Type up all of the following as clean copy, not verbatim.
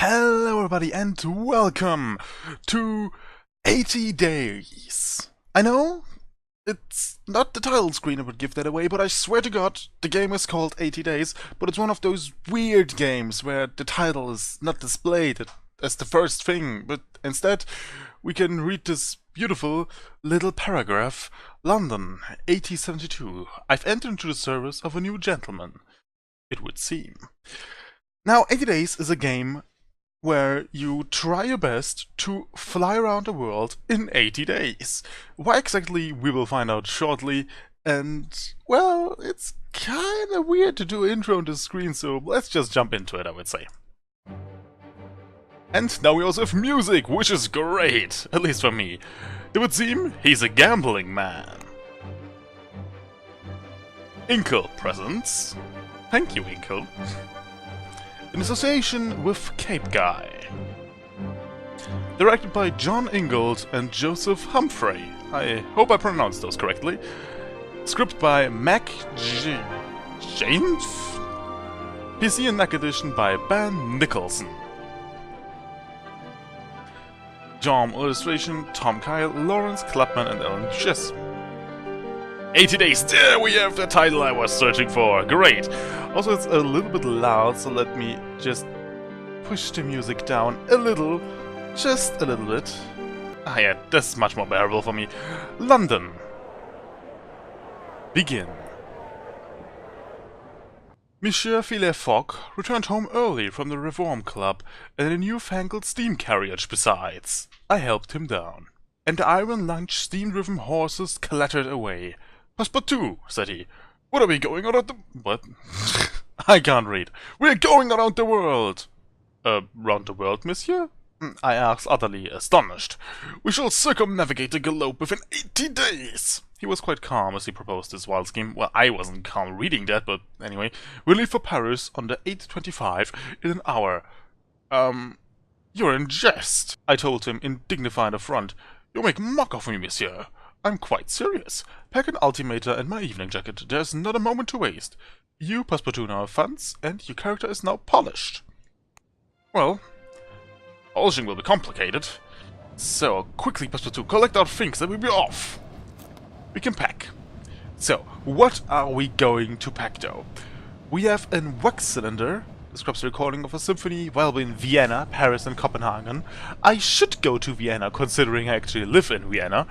Hello everybody and welcome to 80 Days. I know, it's not the title screen that would give that away, but I swear to God, the game is called 80 Days, but it's one of those weird games where the title is not displayed as the first thing, but instead we can read this beautiful little paragraph. London, 1872. I've entered into the service of a new gentleman, it would seem. Now, 80 Days is a game where you try your best to fly around the world in 80 days. Why exactly, we will find out shortly, and, well, it's kinda weird to do an intro on the screen, so let's just jump into it, I would say. And now we also have music, which is great, at least for me. It would seem he's a gambling man. Inkle presents. Thank you, Inkle. In association with Cape Guy. Directed by John Ingold and Joseph Humphrey. I hope I pronounced those correctly. Script by Mac James? PC and Mac edition by Ben Nicholson. Jom illustration Tom Kyle, Lawrence Klapman and Alan Chess. 80 Days, there we have the title I was searching for, great! Also it's a little bit loud, so let me just push the music down a little, just a little bit. Ah yeah, that's much more bearable for me. London. Begin. Monsieur Phileas Fogg returned home early from the Reform Club, and a newfangled steam carriage besides. I helped him down, and the iron-launched steam-driven horses clattered away. "Passepartout," said he, "what are we going around the... What? I can't read. We're going around the world! Round the world, monsieur? I asked, utterly astonished. We shall circumnavigate the globe within 80 days! He was quite calm as he proposed this wild scheme. Well, I wasn't calm reading that, but anyway. We'll leave for Paris on the 8:25 in an hour. You're in jest, I told him in dignified affront. You make mock of me, monsieur. I'm quite serious. Pack an altimeter and my evening jacket. There's not a moment to waste. You, Passepartout, now have funds, and your character is now polished. Well, polishing will be complicated. So, quickly, Passepartout, collect our things and we'll be off. We can pack. So, what are we going to pack, though? We have a wax cylinder. Describes the recording of a symphony while we're in Vienna, Paris, and Copenhagen. I should go to Vienna, considering I actually live in Vienna.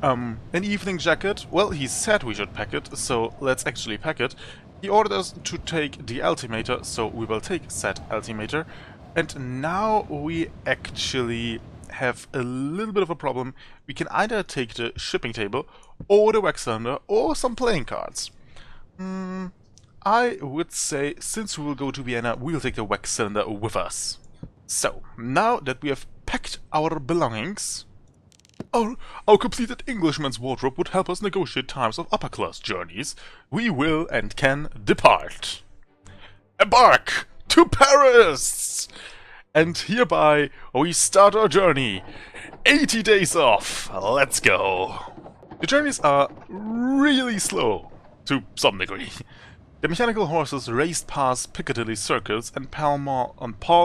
An evening jacket. Well, he said we should pack it, so let's actually pack it. He ordered us to take the altimeter, so we will take said altimeter. And now we actually have a little bit of a problem. We can either take the shipping table, or the wax cylinder, or some playing cards. I would say, since we will go to Vienna, we'll take the wax cylinder with us. So, now that we have packed our belongings, our completed Englishman's wardrobe would help us negotiate times of upper-class journeys. We will and can depart. Embark to Paris! And hereby we start our journey. 80 days off. Let's go. The journeys are really slow, to some degree. The mechanical horses raced past Piccadilly Circus and Pall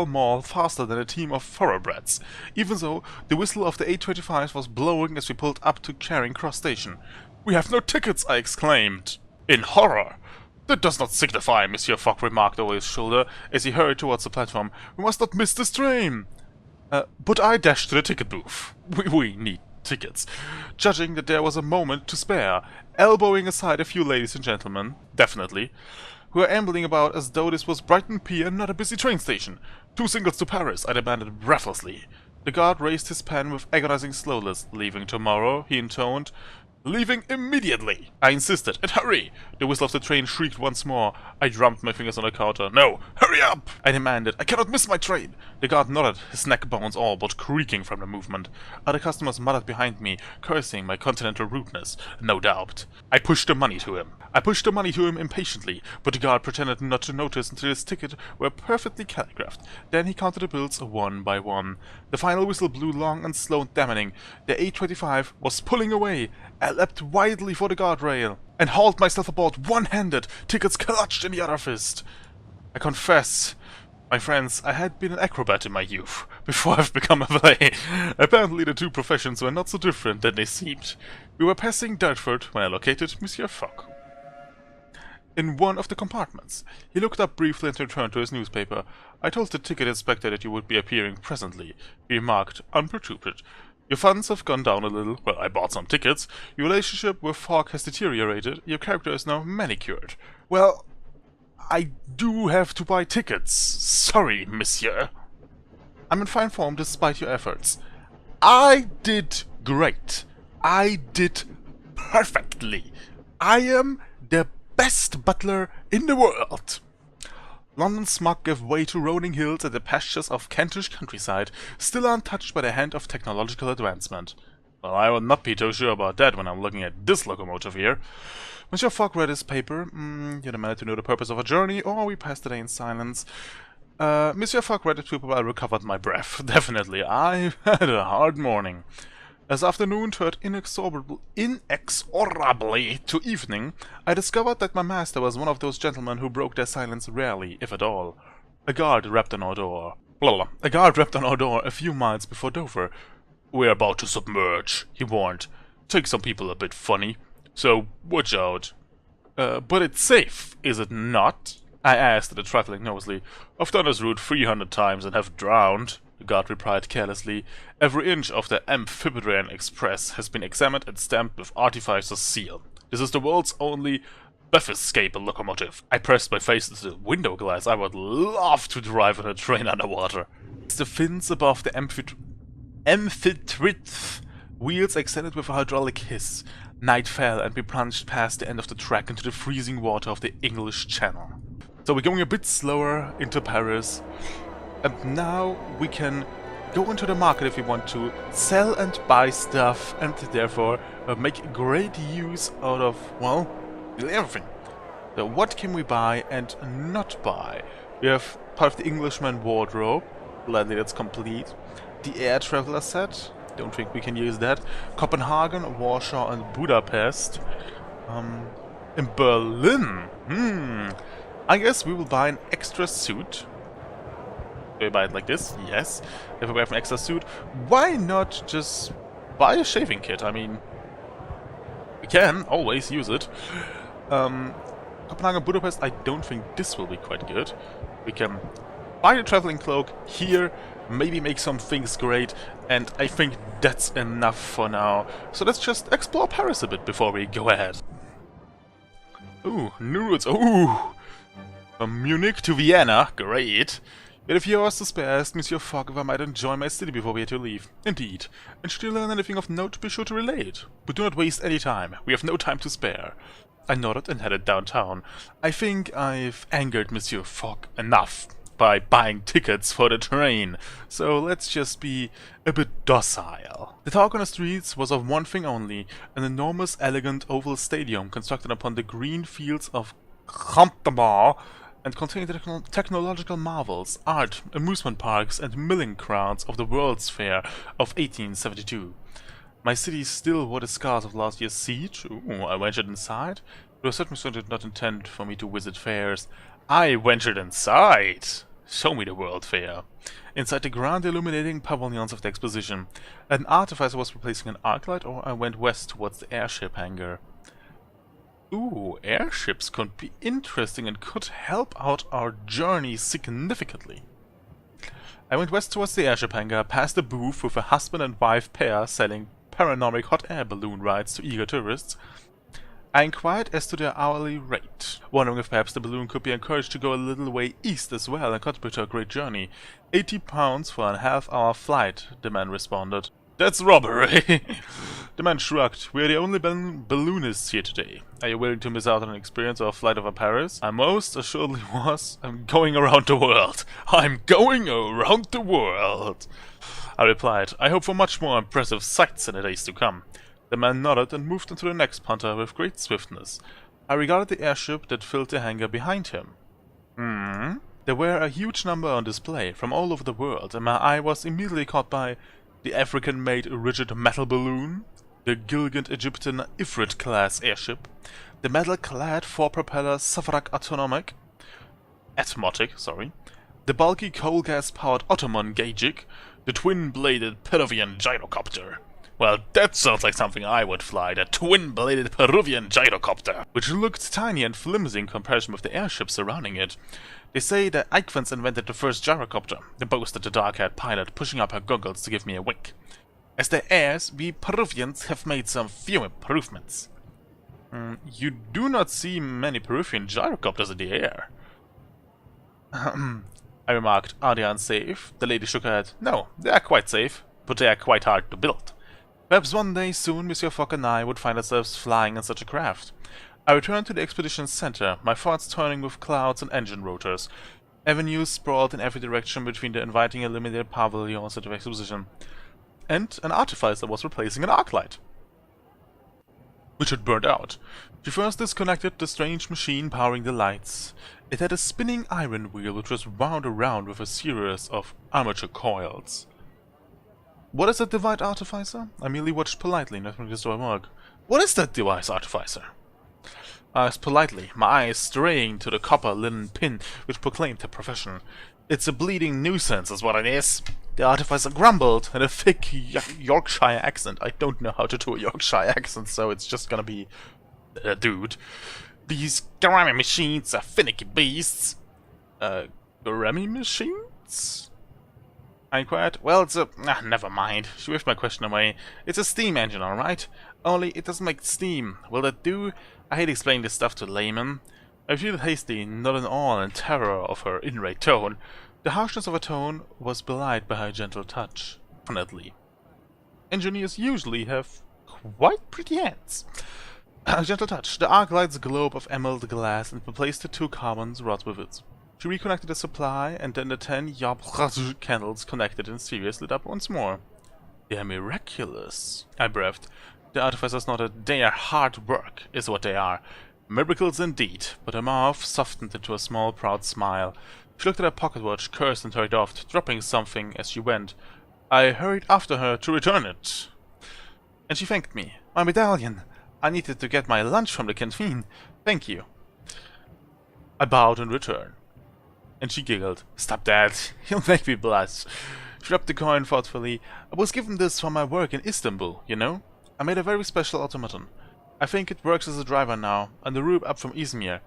Mall faster than a team of thoroughbreds, even though the whistle of the 8:25 was blowing as we pulled up to Charing Cross Station. "We have no tickets," I exclaimed, in horror. "That does not signify," Monsieur Fogg remarked over his shoulder as he hurried towards the platform. "We must not miss this train." But I dashed to the ticket booth. We need tickets. Judging that there was a moment to spare, elbowing aside a few ladies and gentlemen, definitely, who were ambling about as though this was Brighton Pier and not a busy train station. "2 singles to Paris," I demanded breathlessly. The guard raised his pen with agonizing slowness. "Leaving tomorrow," he intoned. "Leaving immediately," I insisted, "and hurry!" The whistle of the train shrieked once more. I drummed my fingers on the counter. "No, hurry up!" I demanded. "I cannot miss my train!" The guard nodded, his neck bones all but creaking from the movement. Other customers muttered behind me, cursing my continental rudeness, no doubt. I pushed the money to him. Impatiently, but the guard pretended not to notice until his ticket were perfectly calligraphed. Then he counted the bills one by one. The final whistle blew long and slow and damning. The 8:25 was pulling away. I leapt wildly for the guardrail and hauled myself aboard one-handed, tickets clutched in the other fist. I confess, My friends, I had been an acrobat in my youth, before I've become a valet. Apparently the two professions were not so different than they seemed. We were passing Dartford when I located Monsieur Fogg in one of the compartments. He looked up briefly and returned to his newspaper. I told the ticket inspector that you would be appearing presently. He remarked, unperturbed, "Your funds have gone down a little. Well, I bought some tickets. Your relationship with Fogg has deteriorated. Your character is now manicured." Well, I do have to buy tickets. Sorry, monsieur. I'm in fine form despite your efforts. I did great. I did perfectly. I am the best butler in the world. London's smog gave way to rolling hills and the pastures of Kentish countryside, still untouched by the hand of technological advancement. Well, I would not be too sure about that when I'm looking at this locomotive here. Monsieur Fogg read his paper. You demanded to know the purpose of a journey, or we passed the day in silence. Monsieur Fogg read his paper while I recovered my breath. Definitely, I've had a hard morning. As afternoon turned inexorably to evening, I discovered that my master was one of those gentlemen who broke their silence rarely, if at all. A guard rapped on our door. A guard rapped on our door a few miles before Dover. "We're about to submerge," he warned. "Take some people a bit funny, so watch out." But it's safe, is it not?" I asked, a trifling nosily. "I've done this route 300 times and have drowned," the guard replied carelessly. "Every inch of the amphibian express has been examined and stamped with artificer's seal. This is the world's only Beth-escape locomotive." I pressed my face into the window glass. I would love to drive on a train underwater. The fins above the amphitrite wheels extended with a hydraulic hiss. Night fell and we plunged past the end of the track into the freezing water of the English Channel. So we're going a bit slower into Paris. And now we can go into the market if we want to, sell and buy stuff, and therefore make great use out of, well, everything. So what can we buy and not buy? We have part of the Englishman wardrobe. Gladly, that's complete. The air traveler set. Don't think we can use that. Copenhagen, Warsaw, and Budapest. In Berlin. I guess we will buy an extra suit. Do we buy it like this? Yes. If we have an extra suit, why not just buy a shaving kit? I mean, we can always use it. Copenhagen, Budapest, I don't think this will be quite good. We can buy a traveling cloak here, maybe make some things great, and I think that's enough for now. So let's just explore Paris a bit before we go ahead. Ooh, new routes. Ooh! From Munich to Vienna, great. Yet a few hours to spare, asked Monsieur Fogg if I might enjoy my city before we had to leave. Indeed. And should you learn anything of note, be sure to relay it. But do not waste any time. We have no time to spare. I nodded and headed downtown. I think I've angered Monsieur Fogg enough by buying tickets for the train, so let's just be a bit docile. The talk on the streets was of one thing only, an enormous, elegant oval stadium constructed upon the green fields of Canterbury and containing the technological marvels, art, amusement parks, and milling crowds of the World's Fair of 1872. My city still wore the scars of last year's siege. Ooh, I ventured inside. But certainly did not intend for me to visit fairs. I ventured inside! Show me the World Fair. Inside the grand illuminating pavilions of the exposition, an artificer was replacing an arc light, or I went west towards the airship hangar. Ooh, airships could be interesting and could help out our journey significantly. I went west towards the airship hangar, past a booth with a husband and wife pair selling panoramic hot air balloon rides to eager tourists. I inquired as to their hourly rate, wondering if perhaps the balloon could be encouraged to go a little way east as well and contribute to a great journey. £80 for a half-hour flight, the man responded. That's robbery! The man shrugged. We're the only balloonists here today. Are you willing to miss out on an experience of a flight over Paris? I most assuredly was. I'm going around the world. I'm going around the world! I replied. I hope for much more impressive sights in the days to come. The man nodded and moved into the next punter with great swiftness. I regarded the airship that filled the hangar behind him. There were a huge number on display from all over the world, and my eye was immediately caught by the African-made rigid metal balloon, the Gilgant Egyptian Ifrit-class airship, the metal-clad four-propeller Safrak Atmotic, the the bulky coal gas-powered Ottoman Gajik, the twin-bladed Peruvian gyrocopter. Well, that sounds like something I would fly, the twin-bladed Peruvian gyrocopter, which looked tiny and flimsy in comparison with the airships surrounding it. They say that Eichwans invented the first gyrocopter, boasted the dark-haired pilot, pushing up her goggles to give me a wink. As their heirs, we Peruvians have made some few improvements. You do not see many Peruvian gyrocopters in the air. I remarked, are they unsafe? The lady shook her head. No, they are quite safe, but they are quite hard to build. Perhaps one day soon Monsieur Fogg and I would find ourselves flying in such a craft. I returned to the expedition center, my thoughts turning with clouds and engine rotors. Avenues sprawled in every direction between the inviting illuminated pavilions at the exposition. And an artificer was replacing an arc light, which had burned out. She first disconnected the strange machine powering the lights. It had a spinning iron wheel which was wound around with a series of armature coils. What is that device, Artificer? I merely watched politely, not from this work. What is that device, Artificer? I asked politely, my eyes straying to the copper linen pin which proclaimed her profession. It's a bleeding nuisance, is what it is. The Artificer grumbled in a thick Yorkshire accent. I don't know how to do a Yorkshire accent, so it's just gonna be dude. These Grammy machines are finicky beasts. Grammy machines? I inquired. Well, it's a... never mind. She whiffed my question away. It's a steam engine, alright? Only it doesn't make steam. Will that do? I hate explaining this stuff to laymen. I repeated hastily, not in awe and terror of her irate tone. The harshness of her tone was belied by her gentle touch. Definitely. Engineers usually have quite pretty hands. A gentle touch. The arc light's globe of emerald glass and replaced the 2 carbon rods with it. She reconnected the supply, and then the 10 Yarb candles connected in series lit up once more. They're miraculous, I breathed. The Artificers nodded. They are hard work, is what they are. Miracles indeed, but her mouth softened into a small, proud smile. She looked at her pocket watch, cursed and hurried off, dropping something as she went. I hurried after her to return it. And she thanked me. My medallion! I needed to get my lunch from the canteen. Thank you. I bowed in return. And she giggled. Stop that. You'll make me blush. She dropped the coin thoughtfully. I was given this for my work in Istanbul, you know? I made a very special automaton. I think it works as a driver now, and the route up from Izmir.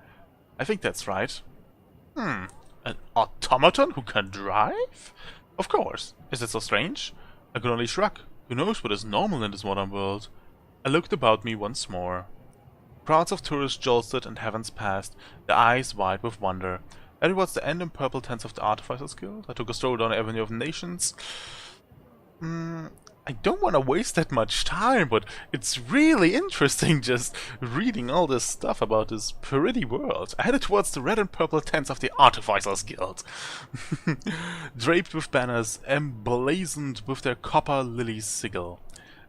I think that's right. An automaton who can drive? Of course. Is it so strange? I could only shrug. Who knows what is normal in this modern world? I looked about me once more. Crowds of tourists jostled and heavens passed, their eyes wide with wonder. Headed towards the end and purple tents of the Artificers Guild, I took a stroll down the Avenue of Nations. I don't want to waste that much time, but it's really interesting just reading all this stuff about this pretty world. I headed towards the red and purple tents of the Artificers Guild, draped with banners emblazoned with their copper lily sigil.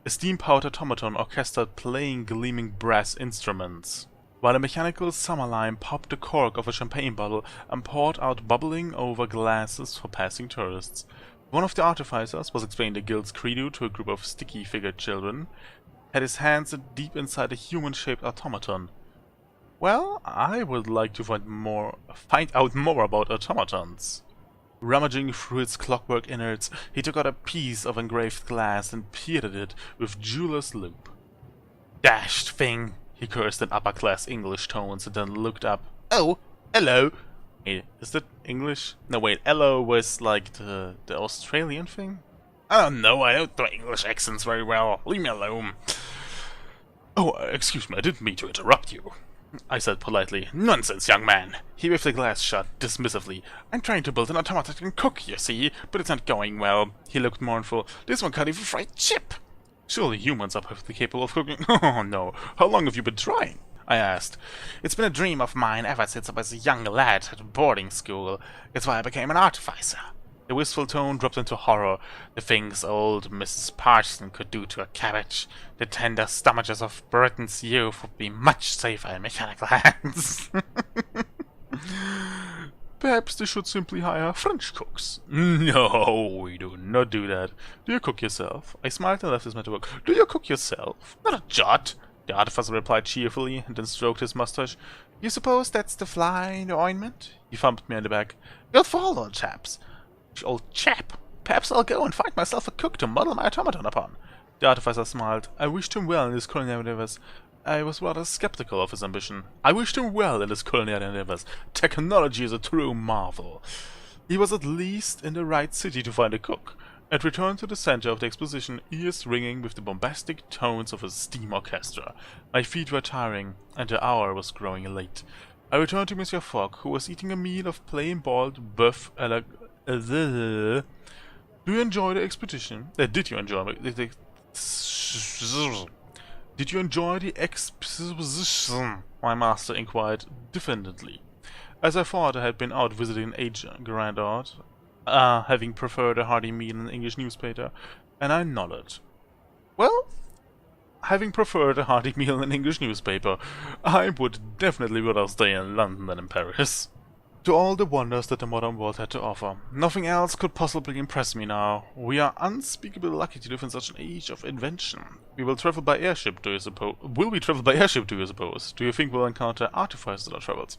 A steam-powered automaton orchestrated playing gleaming brass instruments, while a mechanical summer lime popped the cork of a champagne bottle and poured out bubbling over glasses for passing tourists. One of the artificers was explaining the guild's credo to a group of sticky-figured children, had his hands deep inside a human-shaped automaton. Well, I would like to find out more about automatons. Rummaging through its clockwork innards, he took out a piece of engraved glass and peered at it with jeweler's loupe. Dashed thing! He cursed in upper-class English tones and then looked up. Oh, hello! Wait, is that English? No, wait, hello was like the Australian thing? I don't know, I don't do English accents very well. Leave me alone. Oh, excuse me, I didn't mean to interrupt you, I said politely. Nonsense, young man. He waved the glass shut dismissively. I'm trying to build an automaton that can cook, you see, but it's not going well. He looked mournful. This one can't even fry chip. Surely humans are perfectly capable of cooking. Oh no, how long have you been trying? I asked. It's been a dream of mine ever since I was a young lad at boarding school. It's why I became an artificer. The wistful tone dropped into horror. The things old Mrs. Parsons could do to a cabbage, the tender stomaches of Britain's youth would be much safer in mechanical hands. Perhaps they should simply hire French cooks. No, we do not do that. Do you cook yourself? I smiled and left his man to work. Do you cook yourself? Not a jot. The artificer replied cheerfully and then stroked his mustache. You suppose that's the fly in the ointment? He thumped me on the back. Good for all, old chaps. Old chap. Perhaps I'll go and find myself a cook to model my automaton upon. The artificer smiled. I wished him well in his culinary endeavors. I was rather skeptical of his ambition. I wished him well in his culinary endeavors. Technology is a true marvel. He was at least in the right city to find a cook, and returned to the center of the exposition, ears ringing with the bombastic tones of a steam orchestra. My feet were tiring, and the hour was growing late. I returned to Monsieur Fogg, who was eating a meal of plain boiled bœuf à la... Do you enjoy the expedition? Did you enjoy Did you enjoy the exposition? My master inquired diffidently. As I thought I had been out visiting an aged grandaunt, having preferred a hearty meal in an English newspaper, and I nodded. Well, having preferred a hearty meal in an English newspaper, I would definitely rather stay in London than in Paris. To all the wonders that the modern world had to offer, nothing else could possibly impress me now. We are unspeakably lucky to live in such an age of invention. We will travel by airship, do you suppose? Will we travel by airship, do you suppose? Do you think we'll encounter artificers on our travels?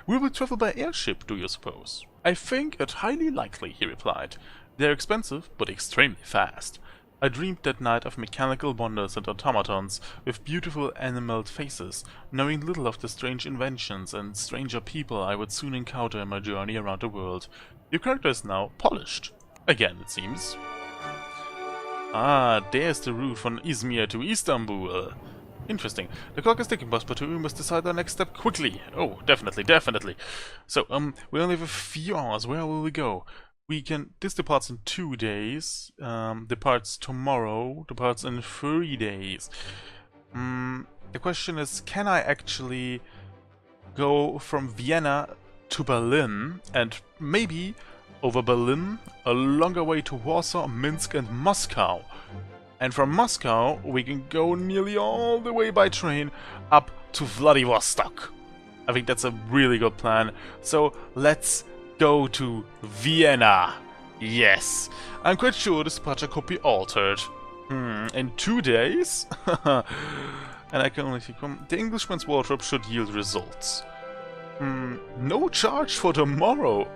Will we travel by airship, do you suppose? I think it highly likely, he replied. They are expensive, but extremely fast. I dreamed that night of mechanical wonders and automatons with beautiful animal faces, knowing little of the strange inventions and stranger people I would soon encounter in my journey around the world. Your character is now polished. Again, it seems. Ah, there's the route from Izmir to Istanbul. Interesting. The clock is ticking, Boss, but we must decide our next step quickly. Oh, definitely, definitely. So, we only have a few hours. Where will we go? This departs in 2 days, departs tomorrow, departs in 3 days. The question is, can I actually go from Vienna to Berlin, and maybe over Berlin, a longer way to Warsaw, Minsk and Moscow? And from Moscow, we can go nearly all the way by train up to Vladivostok. I think that's a really good plan. So, let's go to Vienna. Yes. I'm quite sure this departure could be altered. In 2 days? And I can only think the Englishman's wardrobe should yield results. No charge for tomorrow.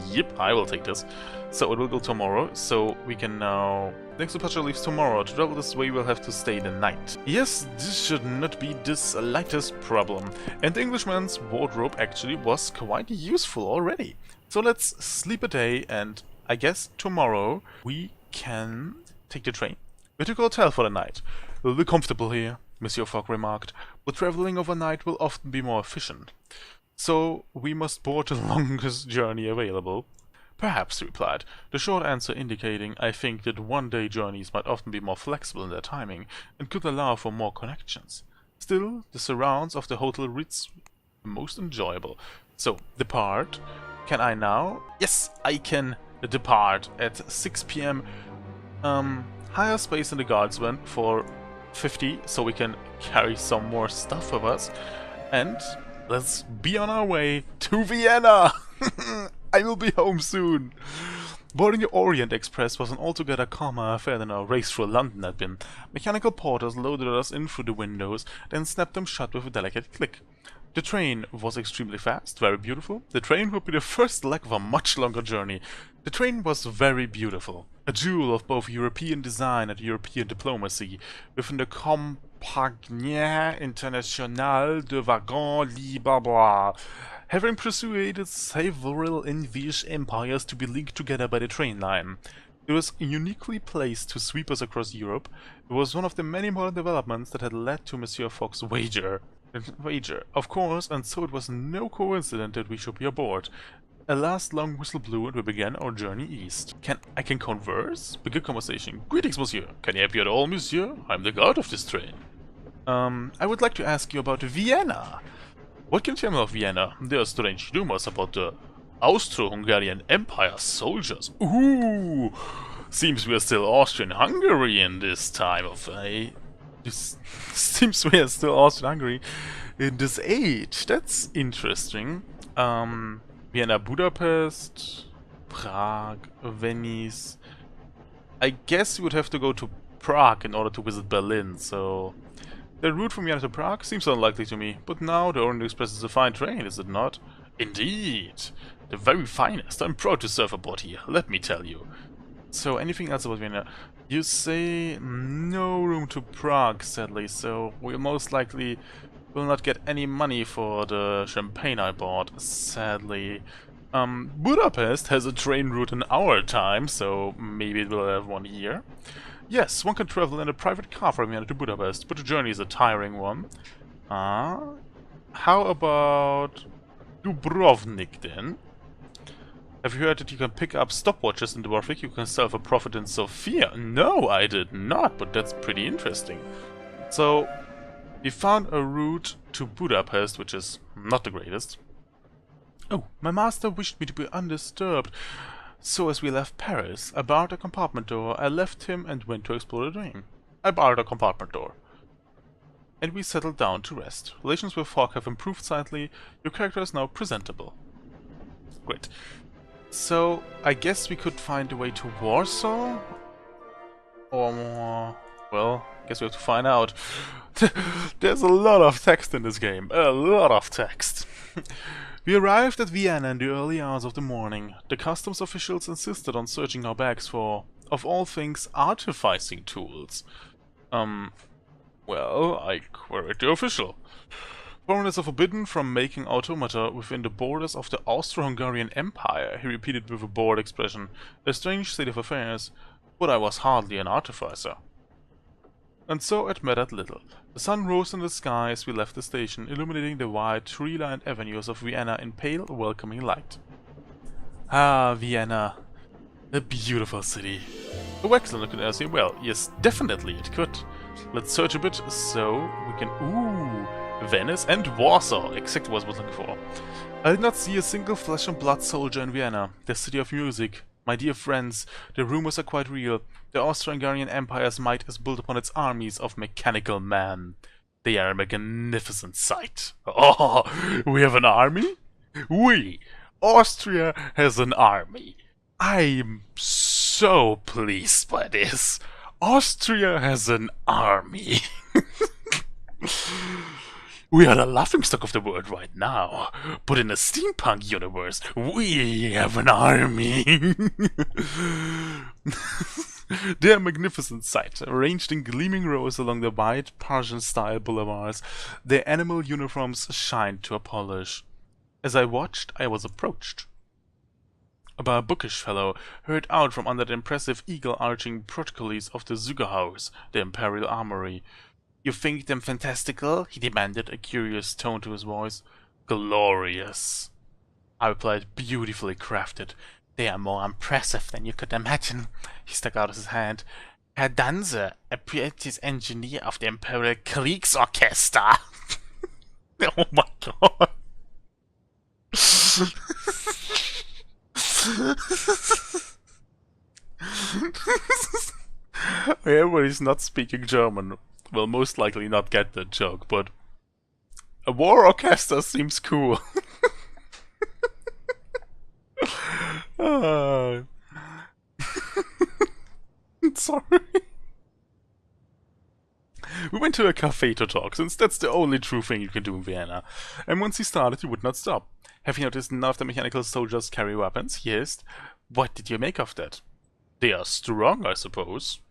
Yep, I will take this. So it will go tomorrow, so we can now... Next departure leaves tomorrow. To travel this way, we'll have to stay the night. Yes, this should not be the slightest problem. And the Englishman's wardrobe actually was quite useful already. So let's sleep a day, and I guess tomorrow we can take the train. We took a hotel for the night. We'll be comfortable here, Monsieur Fogg remarked, but traveling overnight will often be more efficient. So we must board the longest journey available. Perhaps, he replied, the short answer indicating I think that one-day journeys might often be more flexible in their timing and could allow for more connections. Still, the surrounds of the Hotel Ritz were most enjoyable. So, depart. Can I now? Yes, I can depart at 6 p.m. Hire space in the guardsman for 50, so we can carry some more stuff with us. And let's be on our way to Vienna! I will be home soon! Boarding the Orient Express was an altogether calmer affair than our race through London had been. Mechanical porters loaded us in through the windows, then snapped them shut with a delicate click. The train was extremely fast, very beautiful. The train would be the first leg of a much longer journey. The train was very beautiful. A jewel of both European design and European diplomacy, within the Compagnie Internationale de Wagons Libre, having persuaded several English empires to be linked together by the train line. It was uniquely placed to sweep us across Europe. It was one of the many modern developments that had led to Monsieur Fogg's wager, of course, and so it was no coincidence that we should be aboard. A last long whistle blew and we began our journey east. I can converse? Begin conversation. Greetings, monsieur. Can I help you at all, monsieur? I'm the guard of this train. I would like to ask you about Vienna. What can you tell me of Vienna? There are strange rumors about the Austro-Hungarian Empire soldiers. Ooh! Seems we are still Austrian-Hungary in this time of... Seems we are still Austrian-Hungary in this age. That's interesting. Vienna, Budapest, Prague, Venice. I guess you would have to go to Prague in order to visit Berlin, so The route from Vienna to Prague seems unlikely to me, but now the Orient Express is a fine train, is it not? Indeed! The very finest. I'm proud to serve aboard here, let me tell you. So, anything else about Vienna? You say no room to Prague, sadly, so we most likely will not get any money for the champagne I bought, sadly. Budapest has a train route in our time, so maybe it will have one here. Yes, one can travel in a private car from Vienna to Budapest, but the journey is a tiring one. How about Dubrovnik then? Have you heard that you can pick up stopwatches in Dubrovnik you can sell for profit in Sofia? No, I did not, but that's pretty interesting. So, we found a route to Budapest, which is not the greatest. Oh, my master wished me to be undisturbed. So as we left Paris, I barred a compartment door, I left him and went to explore the train. I barred a compartment door. And we settled down to rest. Relations with Falk have improved slightly. Your character is now presentable. Great. So, I guess we could find a way to Warsaw? Or more... Well, I guess we have to find out. There's a lot of text in this game. A lot of text. We arrived at Vienna in the early hours of the morning. The customs officials insisted on searching our bags for, of all things, artificing tools. Well, I queried the official. Foreigners are forbidden from making automata within the borders of the Austro-Hungarian Empire, he repeated with a bored expression. A strange state of affairs, but I was hardly an artificer. And so it mattered little. The sun rose in the sky as we left the station, illuminating the wide, tree-lined avenues of Vienna in pale, welcoming light. Ah, Vienna. A beautiful city. Oh, excellent, could ask you. Well, yes, definitely it could. Let's search a bit, so we can... Ooh, Venice and Warsaw, exactly what I was looking for. I did not see a single flesh-and-blood soldier in Vienna, the city of music. My dear friends, the rumors are quite real. The Austro-Hungarian Empire's might is built upon its armies of mechanical men. They are a magnificent sight. Oh, we have an army? We! Austria has an army. I'm so pleased by this. Austria has an army. We are the laughingstock of the world right now, but in the steampunk universe, we have an army. They are a magnificent sight, arranged in gleaming rows along the wide Persian-style boulevards. Their animal uniforms shined to a polish. As I watched, I was approached by a bookish fellow, hurried out from under the impressive eagle-arching portcullis of the Zügerhaus, the imperial armory. You think them fantastical? He demanded, a curious tone to his voice. Glorious, I replied, beautifully crafted. They are more impressive than you could imagine. He stuck out his hand. Herr Danze, apprentice engineer of the Imperial KRIEGSORCHESTA. Oh my god. Everybody's not speaking German will most likely not get that joke, but a war orchestra seems cool. Sorry. We went to a cafe to talk, since that's the only true thing you can do in Vienna. And once he started, he would not stop. Have you noticed none of the mechanical soldiers carry weapons? He asked. What did you make of that? They are strong, I suppose.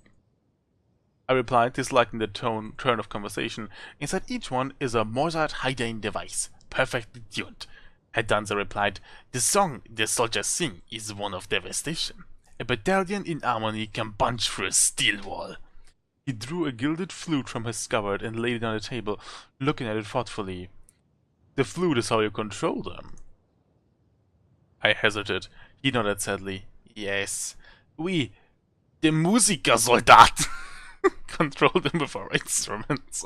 I replied, disliking the turn of conversation. Inside each one is a Mozart hiding device, perfectly tuned. Herr Danzer replied, the song the soldiers sing is one of devastation. A battalion in harmony can punch through a steel wall. He drew a gilded flute from his scabbard and laid it on the table, looking at it thoughtfully. The flute is how you control them. I hesitated. He nodded sadly. Yes, we, the Musikersoldat, control them with our instruments.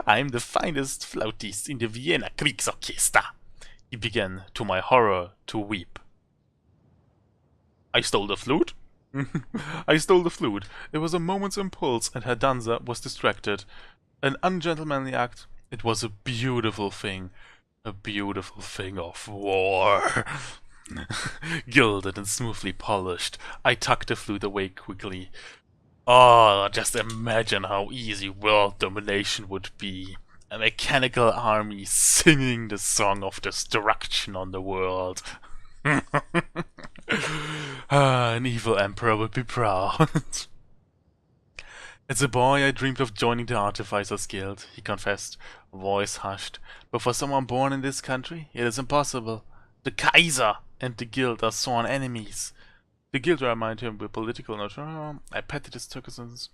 I'm the finest flautist in the Vienna KRIEGSORCHESTA. He began, to my horror, to weep. I stole the flute? I stole the flute. It was a moment's impulse, and Herr Danzer was distracted. An ungentlemanly act. It was a beautiful thing. A beautiful thing of war. Gilded and smoothly polished, I tucked the flute away quickly. Oh, just imagine how easy world domination would be. A mechanical army singing the song of destruction on the world. An evil emperor would be proud. As a boy, I dreamed of joining the Artificers Guild, he confessed, voice hushed. But for someone born in this country, it is impossible. The Kaiser and the Guild are sworn enemies. The Guild reminded him with political notion. I pitied his circumstances.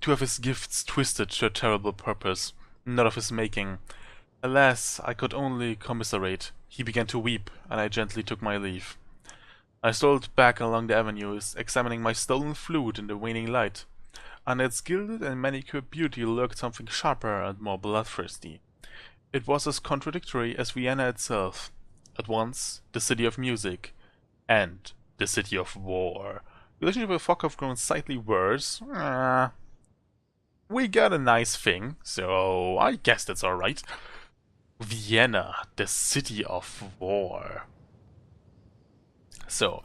To have his gifts twisted to a terrible purpose, not of his making. Alas, I could only commiserate. He began to weep, and I gently took my leave. I strolled back along the avenues, examining my stolen flute in the waning light. Under its gilded and manicured beauty lurked something sharper and more bloodthirsty. It was as contradictory as Vienna itself. At once, the city of music, and the city of war. The relationship with Fock have grown slightly worse. We got a nice thing, so I guess that's alright. Vienna, the city of war. So,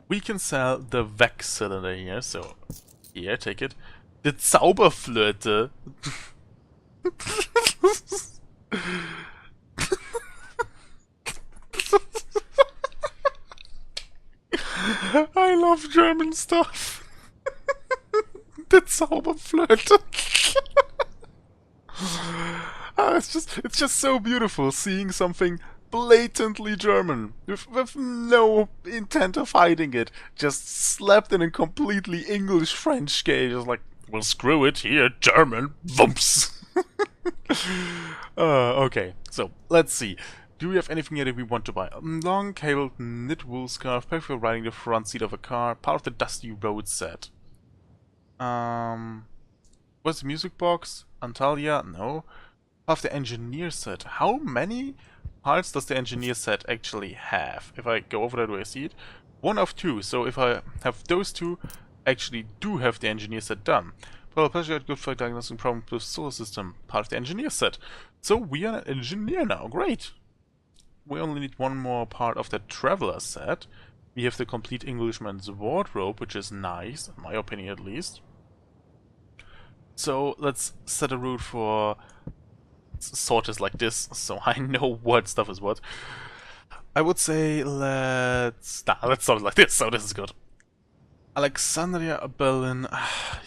we can sell the Vex cylinder here, so here, take it. The Zauberflöte. I love German stuff. The Zauberflöte. It's just so beautiful seeing something blatantly German, with no intent of hiding it, just slapped in a completely English French gauge, just like, well, screw it, here, German, vumps. Okay, so, let's see. Do we have anything here that we want to buy? Long cabled knit wool scarf, perfect for riding the front seat of a car, part of the Dusty Road set. What's the music box? Antalya? No. Part of the engineer set. How many parts does the engineer set actually have? If I go over that way, I see it. One of two, so if I have those two, actually do have the engineer set done. Well, pleasure good for diagnosing problems with solar system, part of the engineer set. So we are an engineer now, great! We only need one more part of the traveler set. We have the complete Englishman's wardrobe, which is nice, in my opinion at least. So let's set a route for sorters like this, so I know what stuff is what. I would say let's start it like this, so this is good. Alexandria, Berlin,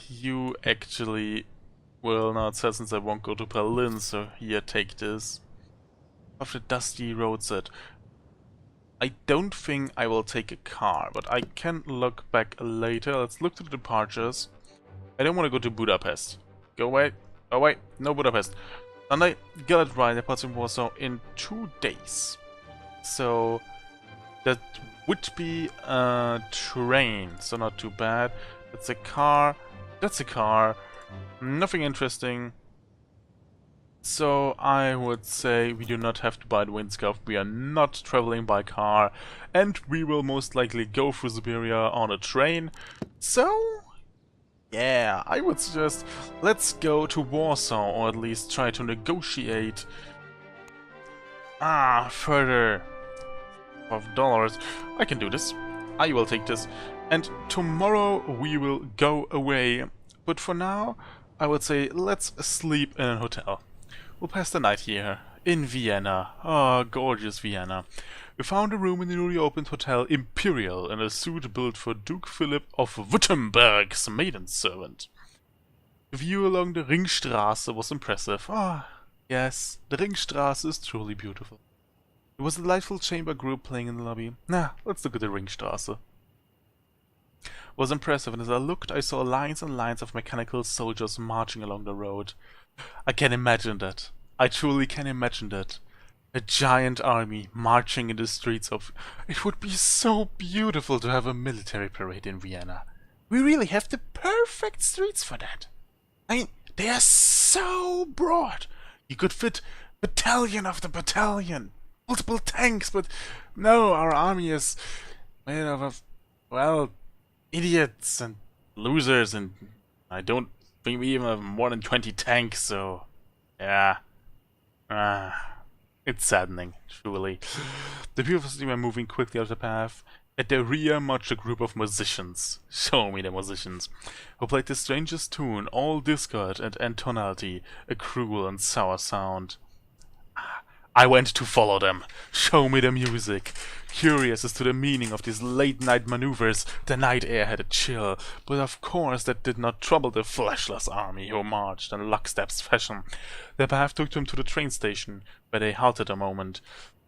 you actually will not sell since I won't go to Berlin, so here, take this. Of the Dusty Road set. I don't think I will take a car, but I can look back later. Let's look to the departures. I don't want to go to Budapest. Go away. Oh wait, no Budapest. And I got it right, departs in Warsaw in 2 days. So that would be a train, so not too bad. That's a car. That's a car. Nothing interesting. So I would say we do not have to buy the windscarf, we are not traveling by car, and we will most likely go through Siberia on a train. So, yeah, I would suggest let's go to Warsaw, or at least try to negotiate further of dollars. I can do this. I will take this. And tomorrow we will go away. But for now, I would say let's sleep in a hotel. We'll pass the night here, in Vienna. Oh, gorgeous Vienna. We found a room in the newly opened Hotel Imperial in a suite built for Duke Philip of Württemberg's maiden servant. The view along the Ringstraße was impressive. Ah, yes, the Ringstraße is truly beautiful. There was a delightful chamber group playing in the lobby. Let's look at the Ringstraße. It was impressive, and as I looked, I saw lines and lines of mechanical soldiers marching along the road. I can imagine that. I truly can imagine that. A giant army marching in the streets of... It would be so beautiful to have a military parade in Vienna. We really have the perfect streets for that. I mean, they are so broad. You could fit battalion after battalion. Multiple tanks, but no, our army is made of, well, idiots and losers, and I don't think we even have more than 20 tanks, so yeah. It's saddening, truly. The people of the city were moving quickly out of the path. At their rear marched a group of musicians. Show me the musicians. Who played the strangest tune, all discord and tonality, a cruel and sour sound. I went to follow them. Show me the music. Curious as to the meaning of these late-night maneuvers, the night air had a chill, but of course that did not trouble the fleshless army who marched in lockstep's fashion. The path took them to the train station, where they halted a moment,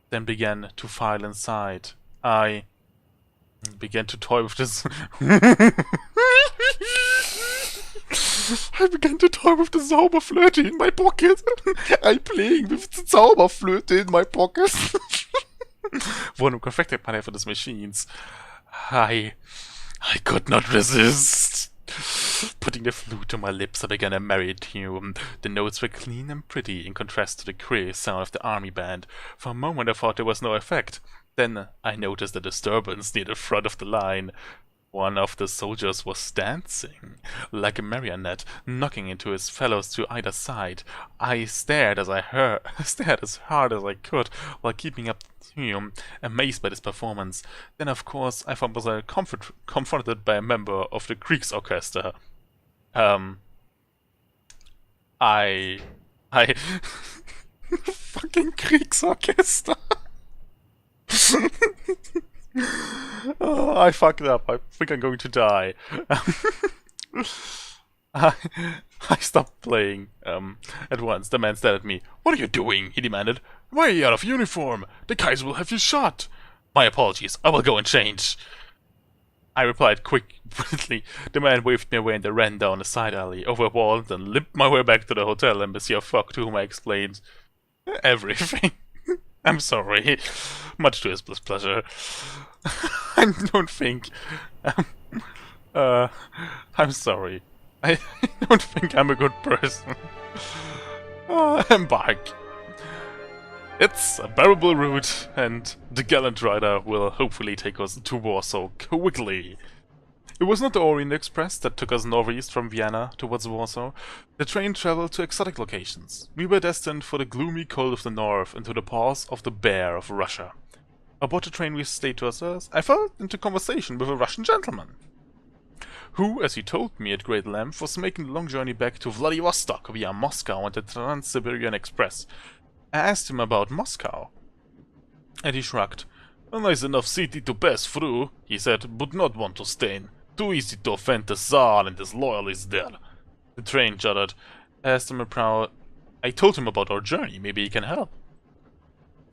then began to file inside. I began to toy with this. I began to toy with the Zauberflöte in my pocket. I playing with the Zauberflöte in my pocket. One of confected money for these machines. I could not resist. Putting the flute to my lips, I began a merry tune. The notes were clean and pretty, in contrast to the queer sound of the army band. For a moment I thought there was no effect. Then I noticed a disturbance near the front of the line. One of the soldiers was dancing, like a marionette, knocking into his fellows to either side. I stared as hard as I could, while keeping up the tune, amazed by this performance. Then, of course, I found myself confronted by a member of the KRIEGSORCHESTA. Fucking KRIEGSORCHESTA! Oh, I fucked up. I think I'm going to die. I stopped playing at once. The man stared at me. "What are you doing?" he demanded. "Why are you out of uniform? The Kaiser will have you shot." "My apologies. I will go and change." I replied quickly. The man waved me away and I ran down a side alley, over a wall, and limped my way back to the hotel embassy of Fuck, to whom I explained everything. I'm sorry. Much to his pleasure. I don't think... I'm sorry. I don't think I'm a good person. I'm back. It's a bearable route, and the gallant rider will hopefully take us to Warsaw quickly. It was not the Orient Express that took us northeast from Vienna towards Warsaw. The train traveled to exotic locations. We were destined for the gloomy cold of the north and to the paws of the bear of Russia. Aboard the train we stayed to ourselves, I fell into conversation with a Russian gentleman, who, as he told me at great length, was making the long journey back to Vladivostok via Moscow on the Trans-Siberian Express. I asked him about Moscow, and he shrugged. "A nice enough city to pass through," he said, "but not one to stay in. Too easy to offend the Tsar and his loyalists there." The train shuddered. I told him about our journey. Maybe he can help.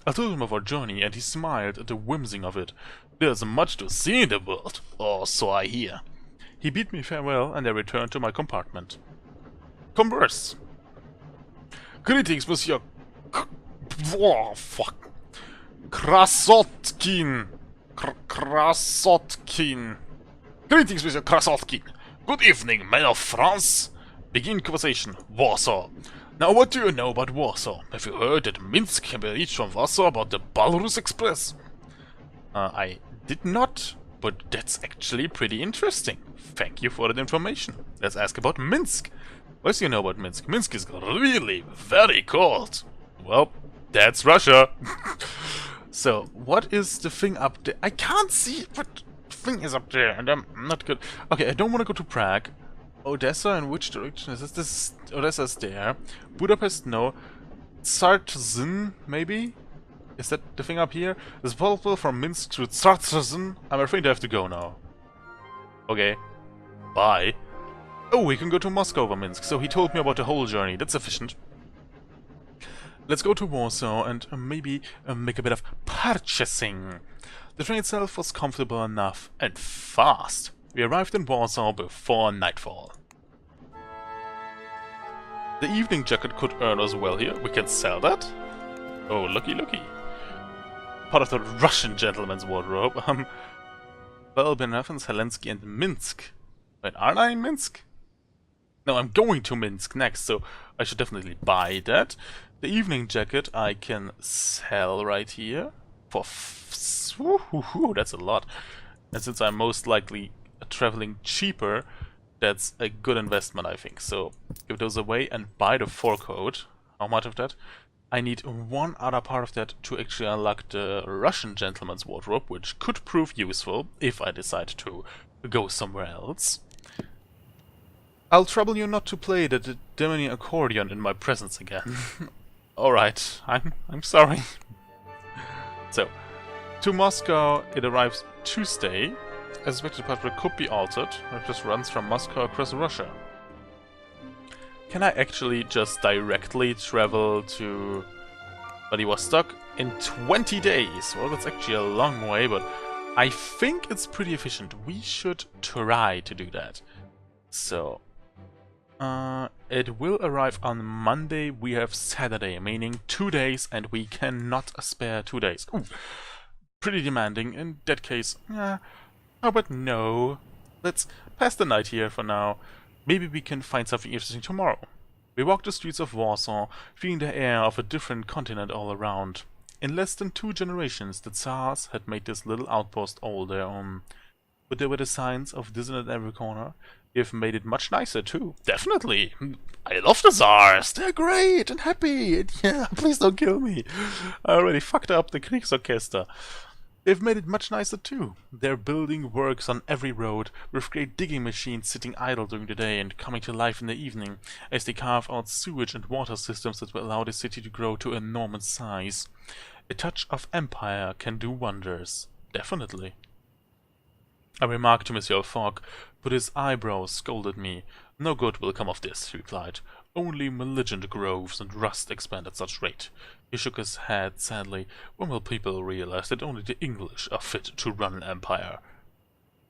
I told him of our journey, and he smiled at the whimsing of it. "There's much to see in the world, or so I hear." He bid me farewell, and I returned to my compartment. Converse. "Greetings, Monsieur Krasotkin. Krasotkin. Greetings, Monsieur Krasotkin. Good evening, men of France." Begin conversation. "Warsaw. Now, what do you know about Warsaw? Have you heard that Minsk can be reached from Warsaw about the Belarus Express?" I did not, but that's actually pretty interesting. Thank you for that information. Let's ask about Minsk. What do you know about Minsk? Minsk is really very cold. Well, that's Russia. So, what is the thing up there? I can't see what thing is up there, and I'm not good. Okay, I don't want to go to Prague. Odessa, in which direction is this? This Odessa's there. Budapest, no. Tsartzyn, maybe? Is that the thing up here? It's possible from Minsk to Tsartzyn. I'm afraid I have to go now. Okay. Bye. Oh, we can go to Moscow over Minsk, so he told me about the whole journey. That's sufficient. Let's go to Warsaw and maybe make a bit of purchasing. The train itself was comfortable enough and fast. We arrived in Warsaw before nightfall. The evening jacket could earn us well here. We can sell that. Oh, looky looky. Part of the Russian gentleman's wardrobe. Well, Benevens, Helensky, and Minsk. Wait, aren't I in Minsk? No, I'm going to Minsk next, so I should definitely buy that. The evening jacket I can sell right here for that's a lot. And since I'm most likely traveling cheaper, that's a good investment, I think. So give those away and buy the 4 coat. How much of that? I need one other part of that to actually unlock the Russian gentleman's wardrobe, which could prove useful if I decide to go somewhere else. I'll trouble you not to play the demony accordion in my presence again. Alright, I'm sorry. So, to Moscow it arrives Tuesday. As expected, the path could be altered. It just runs from Moscow across Russia. Can I actually just directly travel to Vladivostok in 20 days? Well, that's actually a long way, but I think it's pretty efficient. We should try to do that. So, it will arrive on Monday. We have Saturday, meaning 2 days, and we cannot spare 2 days. Ooh, pretty demanding. In that case, how about no? Let's pass the night here for now. Maybe we can find something interesting tomorrow. We walked the streets of Warsaw, feeling the air of a different continent all around. In less than 2 generations, the Tsars had made this little outpost all their own. But there were the signs of dissonance in every corner. They've made it much nicer too. Definitely! I love the Tsars! They're great and happy! And yeah, please don't kill me! I already fucked up the KRIEGSORCHESTA. They've made it much nicer too. They're building works on every road, with great digging machines sitting idle during the day and coming to life in the evening, as they carve out sewage and water systems that will allow the city to grow to enormous size. A touch of empire can do wonders. Definitely. I remarked to Monsieur Fogg, but his eyebrows scolded me. No good will come of this, he replied. Only malignant growths and rust expand at such rate. He shook his head sadly. When will people realize that only the English are fit to run an empire?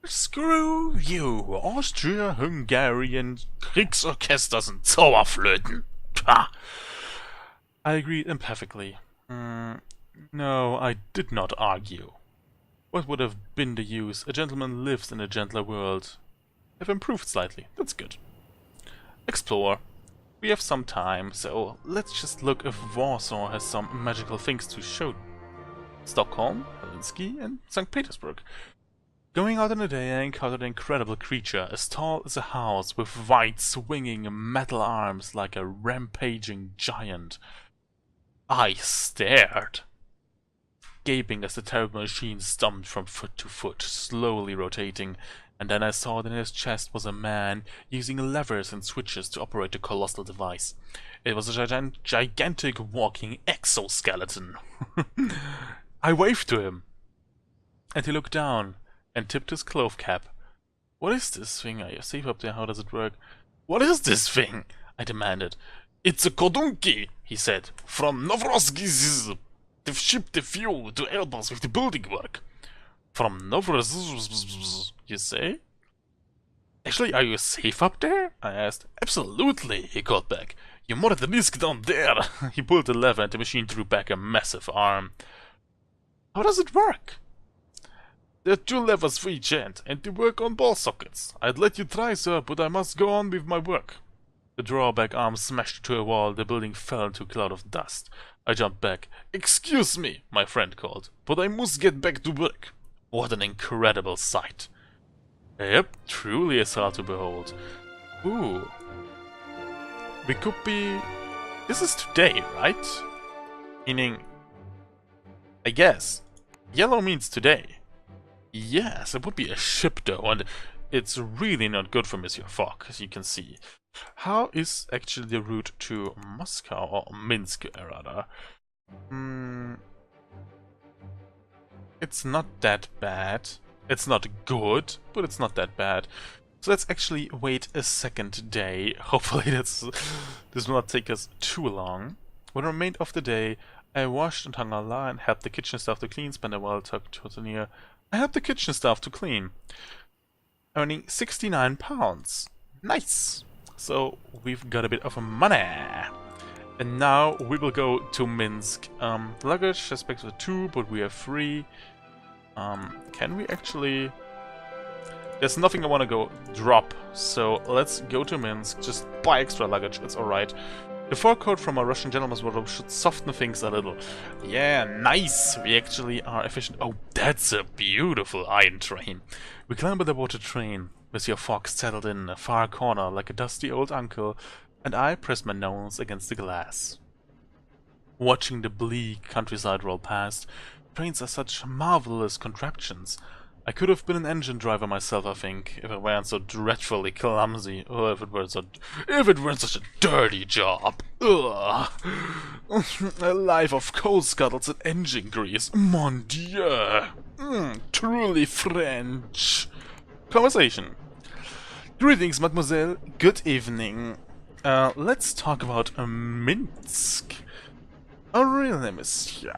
Screw you, Austria-Hungarian Kriegsorchesters and Zauberflöten! Pah! I agreed emphatically. No, I did not argue. What would have been the use? A gentleman lives in a gentler world. I've improved slightly, that's good. Explore. We have some time, so let's just look if Warsaw has some magical things to show. Stockholm, Helsinki, and St. Petersburg. Going out in the day, I encountered an incredible creature, as tall as a house, with wide swinging metal arms like a rampaging giant. I stared, gaping as the terrible machine stumped from foot to foot, slowly rotating, and then I saw that in his chest was a man, using levers and switches to operate the colossal device. It was a gigantic walking exoskeleton. I waved to him, and he looked down and tipped his cloth cap. What is this thing? Are you safe up there? How does it work? What is this thing? I demanded. It's a Kodunki, he said, from Novorossiysk. They've shipped the fuel to help us with the building work. From Novorossiysk, you say? Actually, are you safe up there? I asked. Absolutely, he called back. You're more at the risk down there. He pulled the lever and the machine drew back a massive arm. How does it work? There are 2 levers for each end, and they work on ball sockets. I'd let you try, sir, but I must go on with my work. The drawback arm smashed to a wall, the building fell into a cloud of dust. I jumped back. Excuse me, my friend called, but I must get back to work. What an incredible sight. Yep, truly a sight to behold. Ooh. We could be... This is today, right? Meaning... I guess. Yellow means today. Yes, it would be a ship though, and it's really not good for Monsieur Fogg, as you can see. How is actually the route to Moscow, or Minsk rather? It's not that bad. It's not good, but it's not that bad. So let's actually wait a second day. Hopefully this will not take us too long. What remained of the day, I washed and hung a la and helped the kitchen staff to clean, spent a while talking to near. I helped the kitchen staff to clean. Earning £69. Nice! So we've got a bit of money. And now we will go to Minsk. Luggage suspects for 2, but we have 3. Can we actually... There's nothing I want to go drop, so let's go to Minsk, just buy extra luggage, it's alright. The fur coat from a Russian gentleman's wardrobe should soften things a little. Yeah, nice! We actually are efficient. Oh, that's a beautiful iron train. We climb aboard the train. Monsieur Fogg settled in a far corner like a dusty old uncle, and I pressed my nose against the glass. Watching the bleak countryside roll past, trains are such marvelous contraptions. I could have been an engine driver myself, I think, if I weren't so dreadfully clumsy, or if it weren't such a dirty job. Ugh. A life of coal scuttles and engine grease. Mon Dieu. Truly French. Conversation. Greetings, mademoiselle. Good evening. Let's talk about Minsk. Oh, really, monsieur?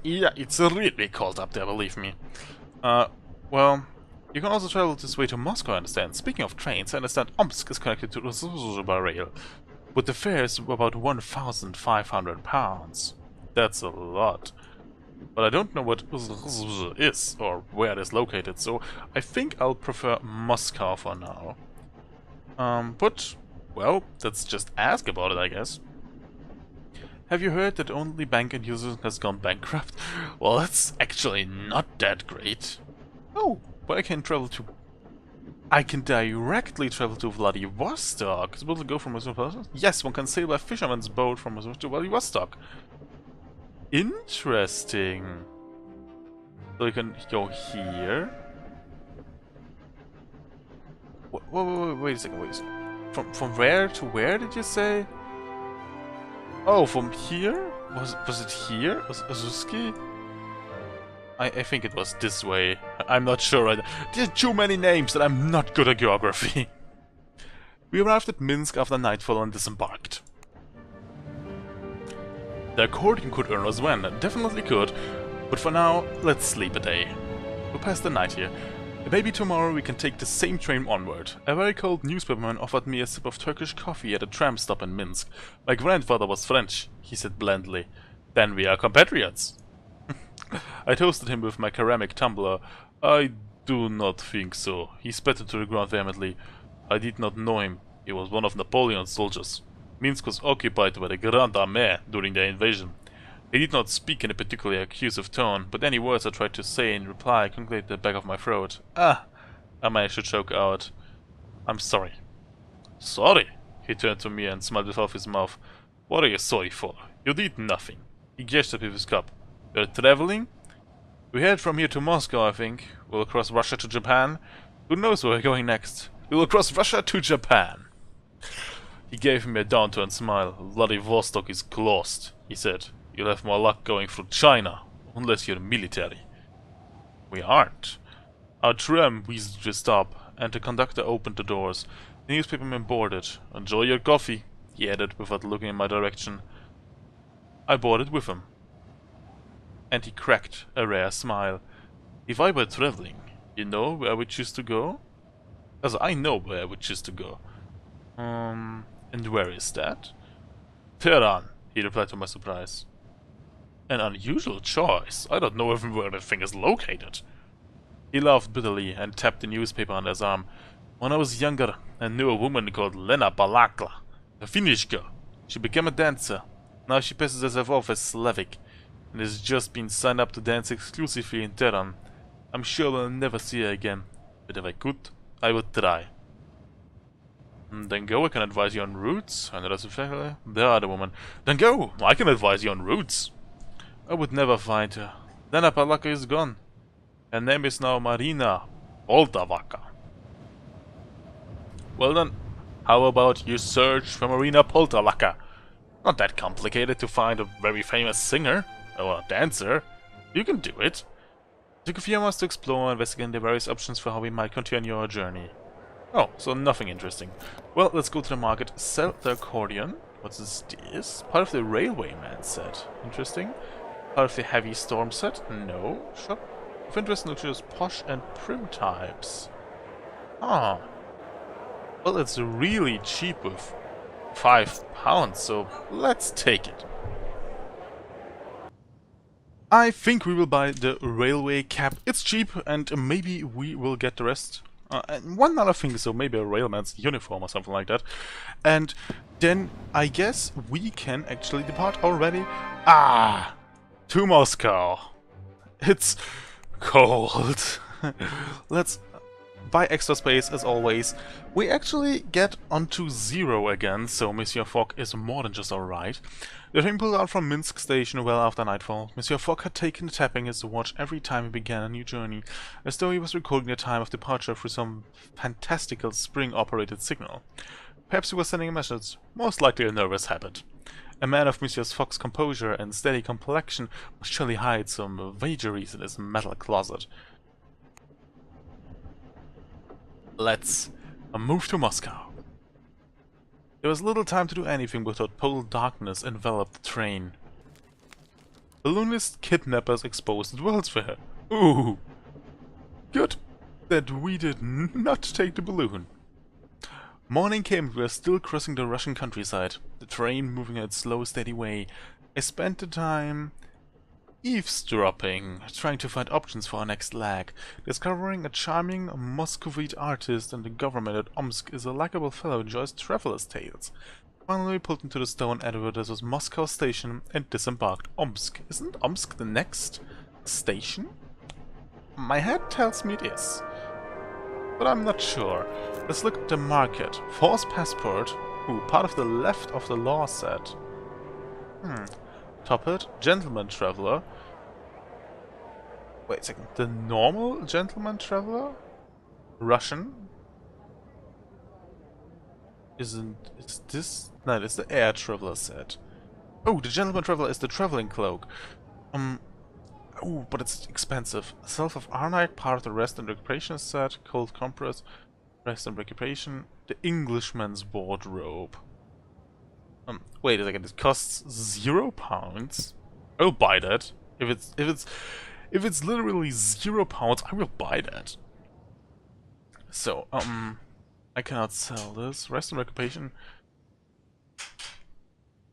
Yeah, it's really cold up there, believe me. Well, you can also travel this way to Moscow, I understand. Speaking of trains, I understand Omsk is connected to the by rail, with the fares about 1,500 pounds. That's a lot. But I don't know what is, or where it is located, so I think I'll prefer Moscow for now. But, well, let's just ask about it, I guess. Have you heard that only bank in Houston has gone bankrupt? Well, that's actually not that great. Oh, but I can directly travel to Vladivostok. Will it go from Moscow? Yes, one can sail by fisherman's boat from Moscow to Vladivostok. Interesting. So you can go here. Wait a second, From where to where did you say? Oh, from here? Was it here? Was Azuski? I think it was this way. I'm not sure right now. There are too many names that I'm not good at geography. We arrived at Minsk after nightfall and disembarked. The accordion could earn us when, definitely could, but for now, let's sleep a day. We'll pass the night here. Maybe tomorrow we can take the same train onward. A very cold newspaperman offered me a sip of Turkish coffee at a tram stop in Minsk. My grandfather was French, he said blandly. Then we are compatriots. I toasted him with my ceramic tumbler. I do not think so. He spat it to the ground vehemently. I did not know him. He was one of Napoleon's soldiers. Minsk was occupied by the Grande Armée during the invasion. He did not speak in a particularly accusative tone, but any words I tried to say in reply concluded the back of my throat. I managed to choke out. I'm sorry. Sorry? He turned to me and smiled with half his mouth. What are you sorry for? You did nothing. He gestured with his cup. You're traveling? We head from here to Moscow, I think. We'll cross Russia to Japan. Who knows where we're going next? We will cross Russia to Japan. He gave me a down-turned smile. Vladivostok is closed, he said. You'll have more luck going through China, unless you're military. We aren't. Our tram whizzed to a stop, and the conductor opened the doors. The newspaperman boarded. Enjoy your coffee, he added without looking in my direction. I boarded with him. And he cracked a rare smile. If I were traveling, you know where I would choose to go? As I know where I would choose to go. And where is that? Tehran, he replied to my surprise. An unusual choice. I don't know even where the thing is located. He laughed bitterly and tapped the newspaper under his arm. When I was younger, I knew a woman called Lena Balakla, a Finnish girl. She became a dancer. Now she passes herself off as Slavic, and has just been signed up to dance exclusively in Tehran. I'm sure we'll never see her again, but if I could, I would try. Then go, I can advise you on routes. And there are the woman. Then go, I can advise you on routes. I would never find her. Lena Palaka is gone. Her name is now Marina Poltavaka. Well then, how about you search for Marina Poltavaka? Not that complicated to find a very famous singer or a dancer. You can do it. It took a few months to explore and investigate the various options for how we might continue our journey. Oh, so nothing interesting. Well, let's go to the market. Sell the accordion. What is this? Part of the railway man set. Interesting. Part of the heavy storm set? No. Shop of interest in luxurious posh and prim types. Ah. Well, it's really cheap with £5, so let's take it. I think we will buy the railway cap. It's cheap, and maybe we will get the rest. And one other thing, so maybe a railman's uniform or something like that. And then I guess we can actually depart already. To Moscow. It's cold. Let's buy extra space as always. We actually get onto 0 again, so Monsieur Fogg is more than just alright. The train pulled out from Minsk station well after nightfall. Monsieur Fogg had taken to tapping his watch every time he began a new journey, as though he was recording the time of departure through some fantastical spring-operated signal. Perhaps he was sending a message, most likely a nervous habit. A man of Monsieur Fogg's composure and steady complexion must surely hide some vagaries in his metal closet. Let's move to Moscow. There was little time to do anything without total darkness enveloped the train. Balloonist kidnappers exposed at World's Fair. Ooh! Good that we did not take the balloon. Morning came and we were still crossing the Russian countryside, the train moving at its slow, steady way. I spent the time eavesdropping, trying to find options for our next leg. Discovering a charming Muscovite artist and the government at Omsk is a likable fellow who enjoys traveler's tales. Finally we pulled into the stone advertised Moscow station and disembarked. Omsk. Isn't Omsk the next station? My head tells me it is, but I'm not sure. Let's look at the market. False passport. Ooh, part of the left of the law set. Top it. Gentleman traveler. Wait a second. The normal gentleman traveler? Russian? Is this? No, it's the air traveler set. Oh, the gentleman traveler is the traveling cloak. Oh, but it's expensive. Self of Arnite, part of the rest and recuperation set. Cold compress. Rest and recuperation. The Englishman's wardrobe. Wait a second. It costs £0. I'll buy that. If it's literally £0, I will buy that. So I cannot sell this. Rest and recuperation.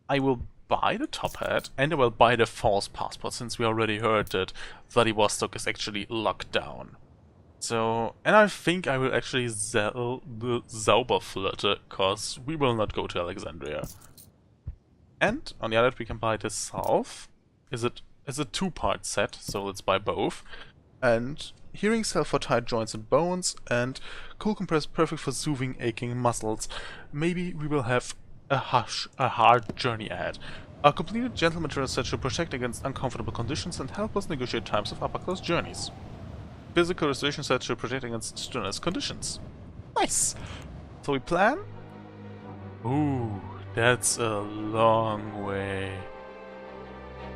I will buy the top hat and I will buy the false passport, since we already heard that Vladivostok is actually locked down. So, and I think I will actually sell the Zauberflotte, cause we will not go to Alexandria. And on the other hand, we can buy the salve. It's a two-part set, so let's buy both. And hearing salve for tight joints and bones, and cool compress perfect for soothing aching muscles. Maybe we will have a hard journey ahead. Our completed gentleman travel set should protect against uncomfortable conditions and help us negotiate times of upper-class journeys. Physical restoration set should protect against strenuous conditions. Nice! So we plan? Ooh, that's a long way.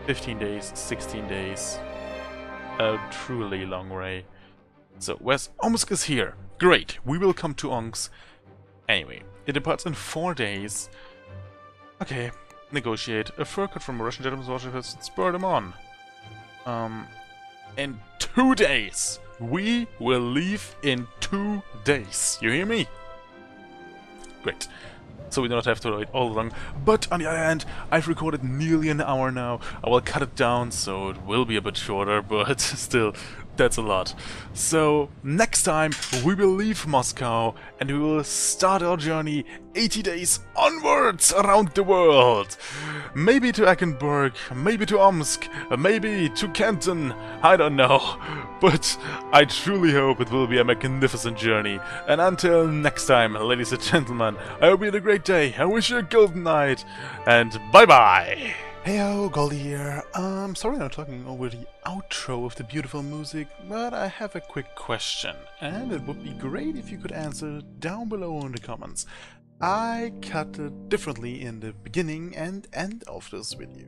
15 days, 16 days. A truly long way. So, where's Omsk is here? Great, we will come to Omsk. Anyway, it departs in 4 days. Okay, negotiate. A fur cut from a Russian gentleman's watch has spurred him on. In 2 days! We will leave in 2 days. You hear me? Great. So we do not have to wait all along. But on the other hand, I've recorded nearly an hour now. I will cut it down so it will be a bit shorter, but still, that's a lot. So next time we will leave Moscow and we will start our journey 80 days onwards around the world. Maybe to Eckenberg, maybe to Omsk, maybe to Canton, I don't know. But I truly hope it will be a magnificent journey. And until next time, ladies and gentlemen, I hope you had a great day. I wish you a golden night. And bye-bye. Heyo, Goldie here. Sorry I'm talking over the outro of the beautiful music, but I have a quick question. And it would be great if you could answer down below in the comments. I cut it differently in the beginning and end of this video.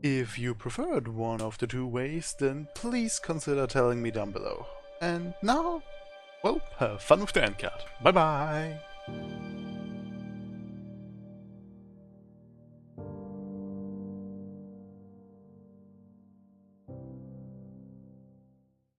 If you preferred one of the two ways, then please consider telling me down below. And now, well, have fun with the end card. Bye bye!